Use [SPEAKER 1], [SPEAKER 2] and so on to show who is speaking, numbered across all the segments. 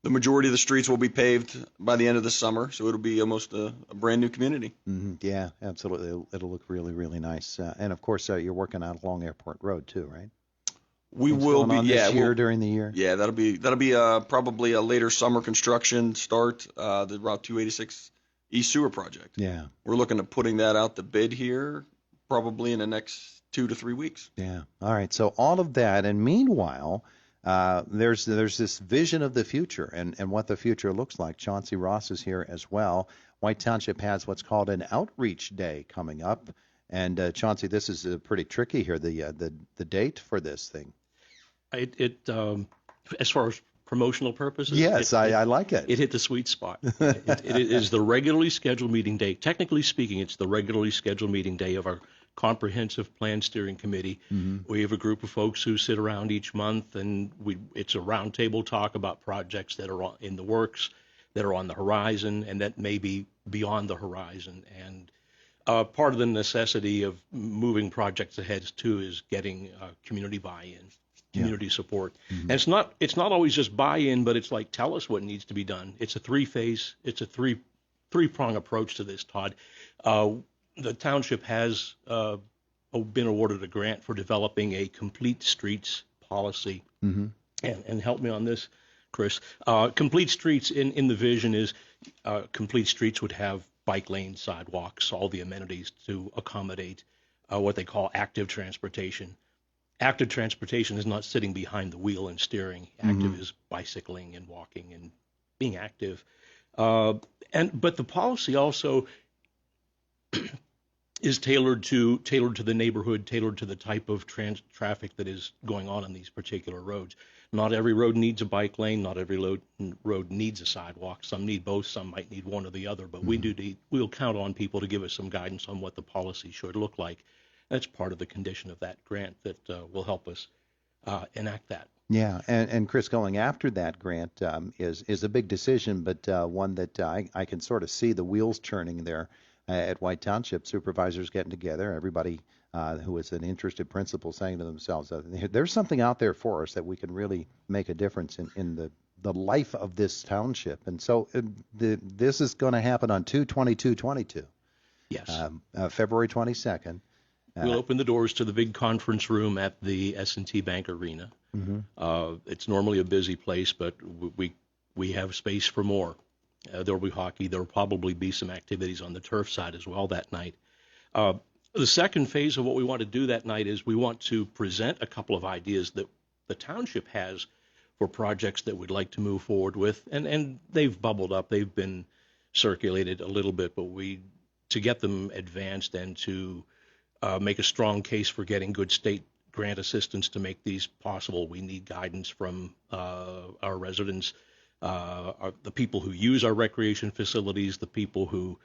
[SPEAKER 1] The majority of the streets will be paved by the end of the summer, so it'll be almost a brand new community.
[SPEAKER 2] Yeah, absolutely. It'll look really, really nice. And of course, you're working out along Airport Road too, right?
[SPEAKER 1] We
[SPEAKER 2] Things
[SPEAKER 1] will
[SPEAKER 2] going
[SPEAKER 1] be,
[SPEAKER 2] on
[SPEAKER 1] yeah,
[SPEAKER 2] this year during the year?
[SPEAKER 1] yeah, that'll be probably a later summer construction start. The Route 286 East Sewer project.
[SPEAKER 2] Yeah,
[SPEAKER 1] We're looking at putting that out to bid here probably in the next 2 to 3 weeks.
[SPEAKER 2] yeah. All right. So all of that, and meanwhile, there's this vision of the future and what the future looks like. Chauncey Ross is here as well. White Township has what's called an outreach day coming up. And Chauncey, this is pretty tricky here. The date for this thing.
[SPEAKER 3] As far as promotional purposes,
[SPEAKER 2] Yes, I like it.
[SPEAKER 3] It hit the sweet spot. It is the regularly scheduled meeting day. Technically speaking, it's the regularly scheduled meeting day of our comprehensive plan steering committee. We have a group of folks who sit around each month, and it's a roundtable talk about projects that are in the works, that are on the horizon, and that may be beyond the horizon. And part of the necessity of moving projects ahead too is getting community buy-in, community support. And it's not always just buy-in, but it's like, tell us what needs to be done. It's a three-prong approach to this, Todd. The township has been awarded a grant for developing a complete streets policy. And help me on this, Chris. Complete streets in the vision is complete streets would have bike lanes, sidewalks, all the amenities to accommodate what they call active transportation. Active transportation is not sitting behind the wheel and steering. Active is bicycling and walking and being active. But the policy also is tailored to the neighborhood, tailored to the type of traffic that is going on these particular roads. Not every road needs a bike lane. Not every road needs a sidewalk. Some need both. Some might need one or the other. But we'll count on people to give us some guidance on what the policy should look like. That's part of the condition of that grant that will help us enact that.
[SPEAKER 2] Yeah, and Chris, going after that grant is a big decision, but one that I can sort of see the wheels turning there at White Township. Supervisors getting together, everybody who is an interested principal saying to themselves, there's something out there for us that we can really make a difference in the life of this township. And so this is going to happen on 2/22/22.
[SPEAKER 3] Yes.
[SPEAKER 2] February 22nd.
[SPEAKER 3] We'll open the doors to the big conference room at the S&T Bank Arena. It's normally a busy place, but we have space for more. There'll be hockey. There'll probably be some activities on the turf side as well that night. The second phase of what we want to do that night is we want to present a couple of ideas that the township has for projects that we'd like to move forward with, and they've bubbled up. They've been circulated a little bit, but to get them advanced and to make a strong case for getting good state grant assistance to make these possible, we need guidance from our residents, the people who use our recreation facilities, the people who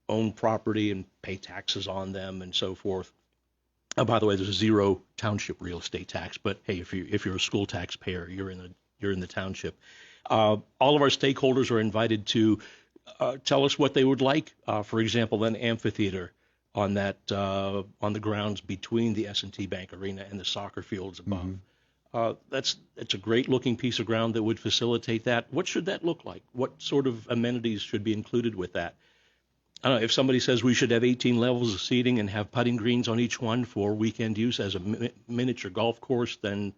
[SPEAKER 3] own property and pay taxes on them, and so forth. By the way, there's a zero township real estate tax, but hey, if you're a school taxpayer, you're in the township. All of our stakeholders are invited to tell us what they would like. For example, an amphitheater on the grounds between the S&T Bank Arena and the soccer fields above. It's a great looking piece of ground that would facilitate that. What should that look like? What sort of amenities should be included with that? I don't know, if somebody says we should have 18 levels of seating and have putting greens on each one for weekend use as a miniature golf course, then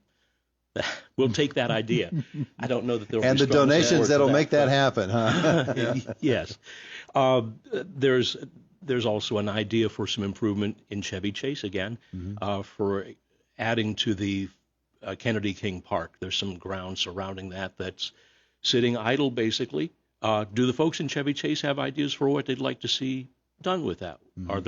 [SPEAKER 3] we'll take that idea. I don't know that there'll
[SPEAKER 2] and
[SPEAKER 3] be
[SPEAKER 2] the donations that'll make that
[SPEAKER 3] but
[SPEAKER 2] happen, huh?
[SPEAKER 3] Yes. There's also an idea for some improvement in Chevy Chase again, for adding to the Kennedy King Park. There's some ground surrounding that's sitting idle, basically. Do the folks in Chevy Chase have ideas for what they'd like to see done with that? Are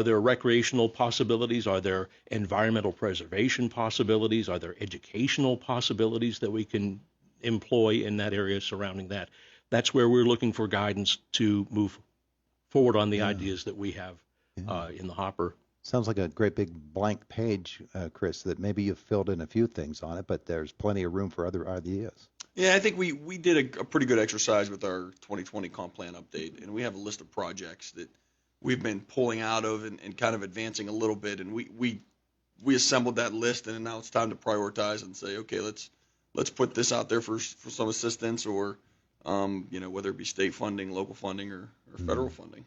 [SPEAKER 3] there recreational possibilities? Are there environmental preservation possibilities? Are there educational possibilities that we can employ in that area surrounding that? That's where we're looking for guidance to move forward on the ideas that we have in the hopper.
[SPEAKER 2] Sounds like a great big blank page, Chris, that maybe you've filled in a few things on it, but there's plenty of room for other ideas.
[SPEAKER 1] Yeah, I think we did a pretty good exercise with our 2020 comp plan update, and we have a list of projects that we've been pulling out of and kind of advancing a little bit, and we assembled that list, and now it's time to prioritize and say, okay, let's let's put this out there for some assistance, or whether it be state funding, local funding, or federal funding.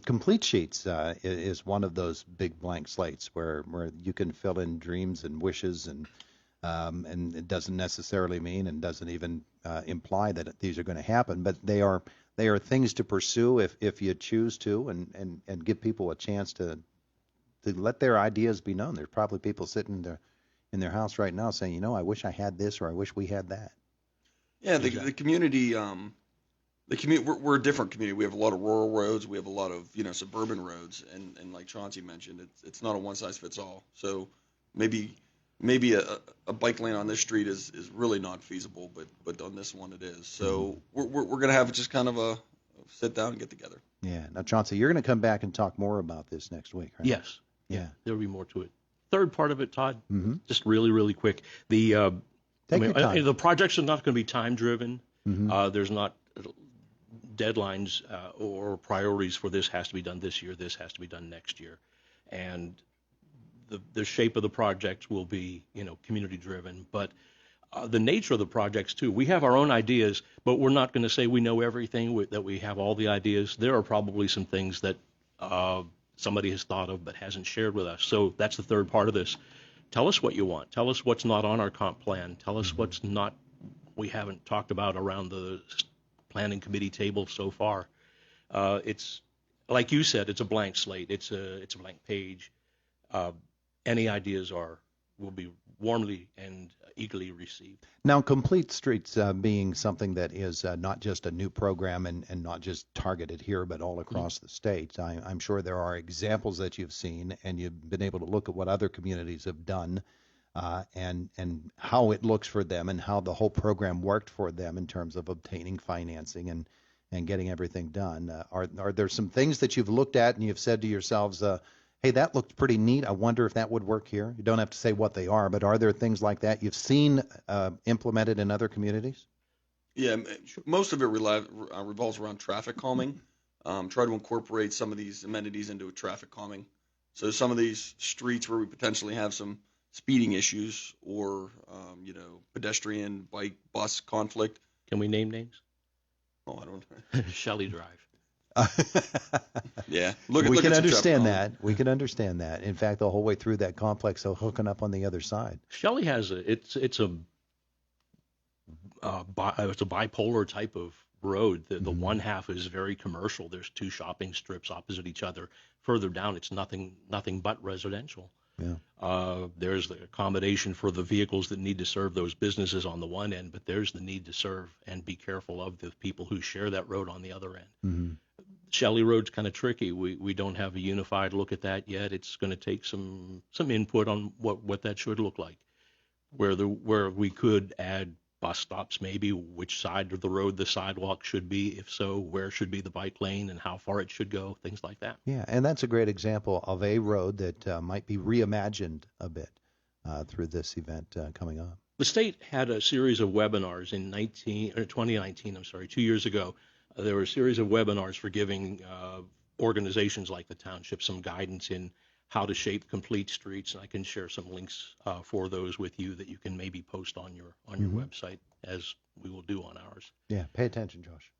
[SPEAKER 2] Complete Sheets is one of those big blank slates where you can fill in dreams and wishes, and it doesn't necessarily mean and doesn't even imply that these are going to happen, but they are things to pursue if you choose to, and give people a chance to let their ideas be known. There's probably people sitting in their house right now saying, I wish I had this, or I wish we had that.
[SPEAKER 1] Yeah, the community. We're a different community. We have a lot of rural roads. We have a lot of suburban roads, and like Chauncey mentioned, it's not a one size fits all. So maybe a bike lane on this street is really not feasible, but on this one it is. So we're gonna have just kind of a sit down and get together.
[SPEAKER 2] Yeah. Now, Chauncey, you're gonna come back and talk more about this next week, right?
[SPEAKER 3] Yes.
[SPEAKER 2] Yeah.
[SPEAKER 3] There'll be more to it. Third part of it, Todd,
[SPEAKER 2] Mm-hmm.
[SPEAKER 3] just really, really quick.
[SPEAKER 2] Take your time.
[SPEAKER 3] The projects are not going to be time driven.
[SPEAKER 2] Mm-hmm.
[SPEAKER 3] There's not deadlines or priorities for this has to be done this year, this has to be done next year. And the shape of the projects will be, community driven. But the nature of the projects too, we have our own ideas, but we're not going to say we know everything, that we have all the ideas. There are probably some things that somebody has thought of but hasn't shared with us. So that's the third part of this. Tell us what you want. Tell us what's not on our comp plan. Tell us what's not we haven't talked about around the planning committee table so far. It's like you said, it's a blank slate. It's a blank page. Any ideas will be warmly and eagerly received.
[SPEAKER 2] Now, Complete Streets being something that is not just a new program and not just targeted here, but all across the state, I'm sure there are examples that you've seen, and you've been able to look at what other communities have done, and how it looks for them, and how the whole program worked for them in terms of obtaining financing and getting everything done. Are there some things that you've looked at and you've said to yourselves, hey, that looked pretty neat. I wonder if that would work here? You don't have to say what they are, but are there things like that you've seen implemented in other communities?
[SPEAKER 1] Yeah, most of it revolves around traffic calming. Try to incorporate some of these amenities into a traffic calming. So some of these streets where we potentially have some speeding issues or pedestrian, bike, bus conflict.
[SPEAKER 3] Can we name names?
[SPEAKER 1] Oh, I don't.
[SPEAKER 3] Shelley Drive.
[SPEAKER 1] Yeah,
[SPEAKER 2] we can understand that. We can understand that. In fact, the whole way through that complex, so hooking up on the other side.
[SPEAKER 3] Shelley has it's a bipolar type of road. The one half is very commercial. There's two shopping strips opposite each other. Further down, it's nothing but residential.
[SPEAKER 2] Yeah.
[SPEAKER 3] There's the accommodation for the vehicles that need to serve those businesses on the one end, but there's the need to serve and be careful of the people who share that road on the other end.
[SPEAKER 2] Mm-hmm.
[SPEAKER 3] Shelley Road's kind of tricky. We don't have a unified look at that yet. It's going to take some input on what that should look like. Where we could add bus stops, maybe which side of the road the sidewalk should be. If so, where should be the bike lane and how far it should go, things like that.
[SPEAKER 2] Yeah, and that's a great example of a road that might be reimagined a bit through this event coming up.
[SPEAKER 3] The state had a series of webinars in 2019, 2 years ago. There were a series of webinars for giving organizations like the Township some guidance in how to shape complete streets, and I can share some links for those with you that you can maybe post on your website, as we will do on ours.
[SPEAKER 2] Yeah, pay attention, Josh.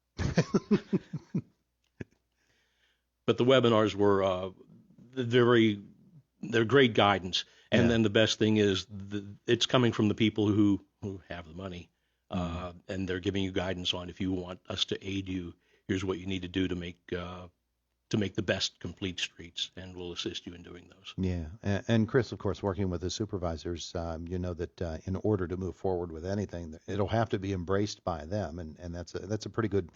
[SPEAKER 3] But the webinars were they're great guidance, and then the best thing is it's coming from the people who have the money. And they're giving you guidance on, if you want us to aid you, here's what you need to do to make the best complete streets, and we'll assist you in doing those.
[SPEAKER 2] Yeah, and Chris, of course, working with the supervisors, that in order to move forward with anything, it'll have to be embraced by them, and that's a pretty good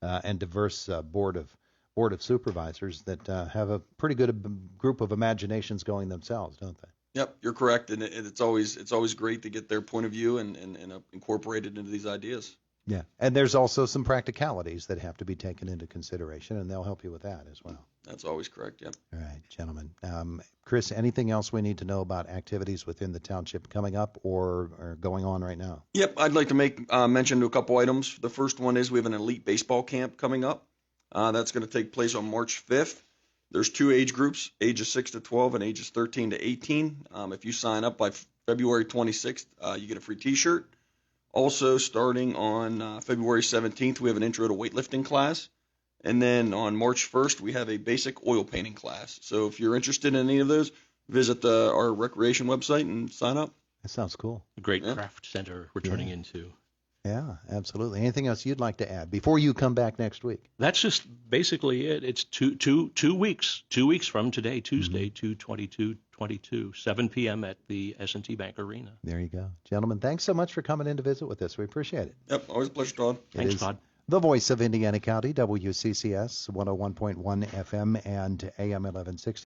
[SPEAKER 2] and diverse board of supervisors that have a pretty good group of imaginations going themselves, don't they?
[SPEAKER 1] Yep, you're correct, and it's always great to get their point of view and incorporate it into these ideas.
[SPEAKER 2] Yeah, and there's also some practicalities that have to be taken into consideration, and they'll help you with that as well.
[SPEAKER 1] That's always correct, yep.
[SPEAKER 2] All right, gentlemen. Chris, anything else we need to know about activities within the township coming up or going on right now?
[SPEAKER 1] Yep, I'd like to make mention to a couple items. The first one is we have an elite baseball camp coming up. That's going to take place on March 5th. There's two age groups, ages 6 to 12 and ages 13 to 18. If you sign up by February 26th, you get a free T-shirt. Also, starting on February 17th, we have an intro to weightlifting class. And then on March 1st, we have a basic oil painting class. So if you're interested in any of those, visit our recreation website and sign up.
[SPEAKER 2] That sounds cool.
[SPEAKER 3] A great craft center we're turning into.
[SPEAKER 2] Yeah, absolutely. Anything else you'd like to add before you come back next week?
[SPEAKER 3] That's just basically it. It's two weeks. 2 weeks from today, Tuesday, 2/22/22, 7 p.m. at the S&T Bank Arena.
[SPEAKER 2] There you go. Gentlemen, thanks so much for coming in to visit with us. We appreciate it.
[SPEAKER 1] Yep, always a pleasure, Todd.
[SPEAKER 3] Thanks, Todd.
[SPEAKER 2] The voice of Indiana County, WCCS 101.1 FM and AM 1160.